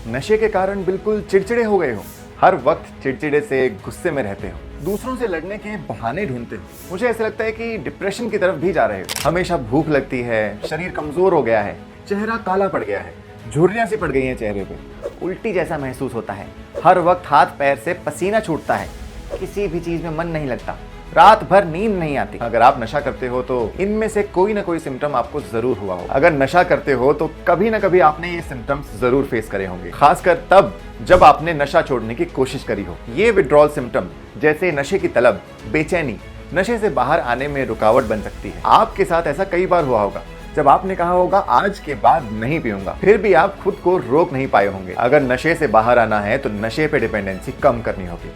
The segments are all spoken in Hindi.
नशे के कारण बिल्कुल चिड़चिड़े हो गए हो, हर वक्त चिड़चिड़े से गुस्से में रहते हो, दूसरों से लड़ने के बहाने ढूंढते हो, मुझे ऐसा लगता है कि डिप्रेशन की तरफ भी जा रहे हो। हमेशा भूख लगती है, शरीर कमजोर हो गया है, चेहरा काला पड़ गया है, झुर्रियां सी पड़ गई हैं चेहरे पे, उल्टी जैसा महसूस होता है, हर वक्त हाथ पैर से पसीना छूटता है, किसी भी चीज में मन नहीं लगता, रात भर नींद नहीं आती। अगर आप नशा करते हो तो इनमें से कोई ना कोई सिम्टम आपको जरूर हुआ हो। अगर नशा करते हो तो कभी ना कभी आपने ये सिम्टम्स जरूर फेस करे होंगे, खासकर तब जब आपने नशा छोड़ने की कोशिश करी हो। ये विड्रॉल सिम्टम जैसे नशे की तलब, बेचैनी, नशे से बाहर आने में रुकावट बन सकती है। आपके साथ ऐसा कई बार हुआ होगा जब आपने कहा होगा आज के बाद नहीं पीऊंगा, फिर भी आप खुद को रोक नहीं पाए होंगे। अगर नशे से बाहर आना है तो नशे पे डिपेंडेंसी कम करनी होगी,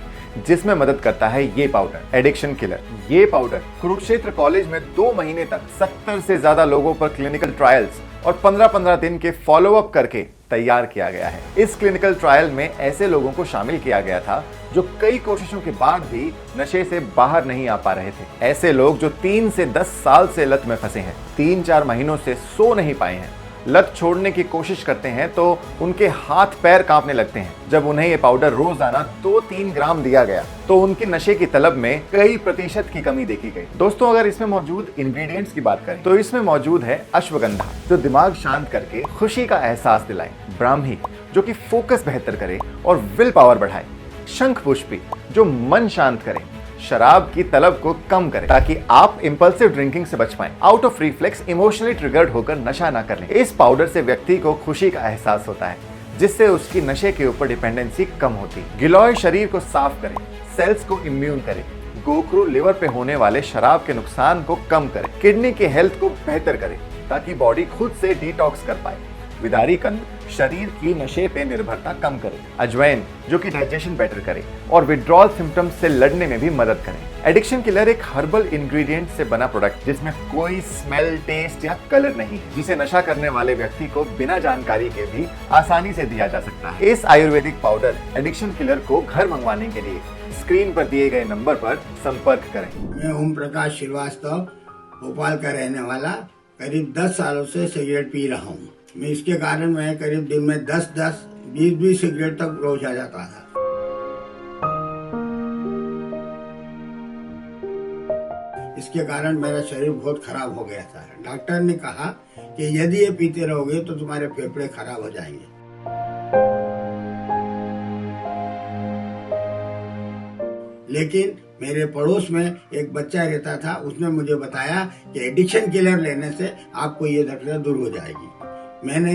जिसमें मदद करता है ये पाउडर, एडिक्शन किलर। ये पाउडर कुरुक्षेत्र कॉलेज में 2 महीने तक 70 से ज्यादा लोगों पर क्लिनिकल ट्रायल्स और 15-15 दिन के फॉलोअप करके तैयार किया गया है। इस क्लिनिकल ट्रायल में ऐसे लोगों को शामिल किया गया था जो कई कोशिशों के बाद भी नशे से बाहर नहीं आ पा रहे थे। ऐसे लोग जो 3 से 10 साल से लत में फंसे हैं, 3-4 महीनों से सो नहीं पाए हैं, लत छोड़ने की कोशिश करते हैं तो उनके हाथ पैर कांपने लगते हैं। जब उन्हें ये पाउडर रोजाना 2-3 ग्राम दिया गया तो उनकी नशे की तलब में कई प्रतिशत की कमी देखी गई। दोस्तों, अगर इसमें मौजूद इंग्रेडिएंट्स की बात करें तो इसमें मौजूद है अश्वगंधा, जो दिमाग शांत करके खुशी का एहसास दिलाए, ब्राह्मी, जो कि फोकस बेहतर करे और विल पावर बढ़ाए, शंख पुष्पी, जो मन शांत करे, शराब की तलब को कम करे ताकि आप इंपल्सिव ड्रिंकिंग से बच पाएं, out of reflex emotionally triggered होकर नशा ना कर लें। इस पाउडर से व्यक्ति को खुशी का एहसास होता है, जिससे उसकी नशे के ऊपर डिपेंडेंसी कम होती है। गिलोय शरीर को साफ करे, सेल्स को इम्यून करे, गोखरू लिवर पे होने वाले शराब के नुकसान को कम करे, किडनी के हेल्थ को बेहतर करे ताकि बॉडी खुद से डिटॉक्स कर पाए। विदारी कंद शरीर की नशे पे निर्भरता कम करे। अजवाइन, जो कि डाइजेशन बेटर करे और विड्रॉल सिम्टम्स से लड़ने में भी मदद करे। एडिक्शन किलर एक हर्बल इंग्रेडिएंट से बना प्रोडक्ट जिसमें कोई स्मेल, टेस्ट या कलर नहीं है, जिसे नशा करने वाले व्यक्ति को बिना जानकारी के भी आसानी से दिया जा सकता है। इस आयुर्वेदिक पाउडर एडिक्शन किलर को घर मंगवाने के लिए स्क्रीन पर दिए गए नंबर पर संपर्क करें। मैं ओम प्रकाश श्रीवास्तव, भोपाल का रहने वाला, करीब 10 सालों से सिगरेट पी रहा हूँ। मैं इसके कारण मैं करीब दिन में 10-10, 20-20 सिगरेट तक रोज आ जाता था। इसके कारण मेरा शरीर बहुत खराब हो गया था। डॉक्टर ने कहा कि यदि ये पीते रहोगे तो तुम्हारे फेफड़े खराब हो जाएंगे। लेकिन मेरे पड़ोस में एक बच्चा रहता था, उसने मुझे बताया कि एडिक्शन किलर लेने से आपको ये तकलीफ दूर हो जाएगी। मैंने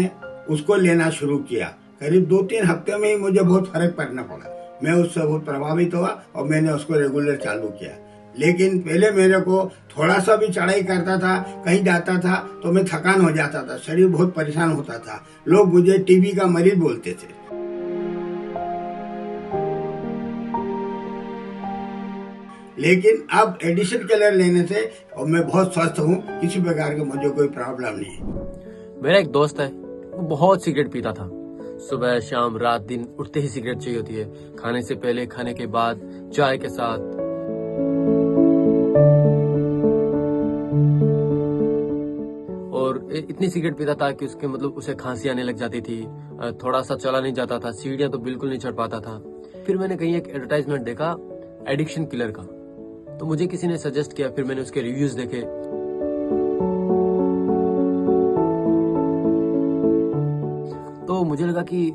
उसको लेना शुरू किया। करीब 2-3 हफ्ते में ही मुझे बहुत फर्क पड़ना पड़ा। मैं उससे बहुत प्रभावित हुआ और मैंने उसको रेगुलर चालू किया। लेकिन पहले मेरे को थोड़ा सा भी चढ़ाई करता था, कहीं जाता था तो मैं थकान हो जाता था, शरीर बहुत परेशान होता था, लोग मुझे टीबी का मरीज बोलते थे। लेकिन अब एडिक्शन किलर लेने से और मैं बहुत स्वस्थ हूँ, किसी प्रकार की मुझे कोई प्रॉब्लम नहीं है। मेरा एक दोस्त है, वो बहुत सिगरेट पीता था। सुबह शाम रात दिन उठते ही सिगरेट चाहिए होती है, खाने से पहले, खाने के बाद, चाय के साथ। और इतनी सिगरेट पीता था कि उसके उसे खांसी आने लग जाती थी, थोड़ा सा चला नहीं जाता था, सीढ़ियां तो बिल्कुल नहीं चढ़ पाता था। फिर मैंने कहीं एक एडवर्टाइजमेंट देखा एडिक्शन किलर का, तो मुझे किसी ने सजेस्ट किया। फिर मैंने उसके रिव्यूज देखे, तो मुझे लगा कि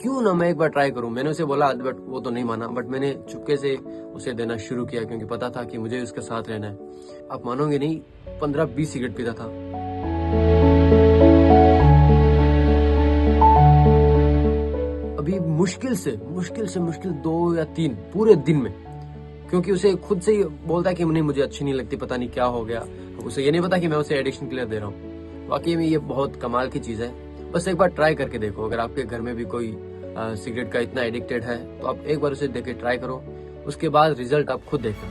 क्यों ना मैं एक बार ट्राई करूं। मैंने उसे बोला, बट वो तो नहीं माना, बट मैंने चुपके से उसे देना शुरू किया क्योंकि पता था कि मुझे उसके साथ रहना है। आप मानोगे नहीं, 15-20 सिगरेट पीता था। अभी मुश्किल से 2 या 3 पूरे दिन में, क्योंकि उसे खुद से ही बोलता है कि नहीं मुझे अच्छी नहीं लगती, पता नहीं क्या हो गया। उसे ये नहीं पता कि मैं उसे एडिक्शन किलर दे रहा हूँ। वाकई में ये बहुत कमाल की चीज है। बस एक बार ट्राई करके देखो। अगर आपके घर में भी कोई सिगरेट का इतना एडिक्टेड है तो आप एक बार उसे देके ट्राई करो, उसके बाद रिजल्ट आप खुद देखना।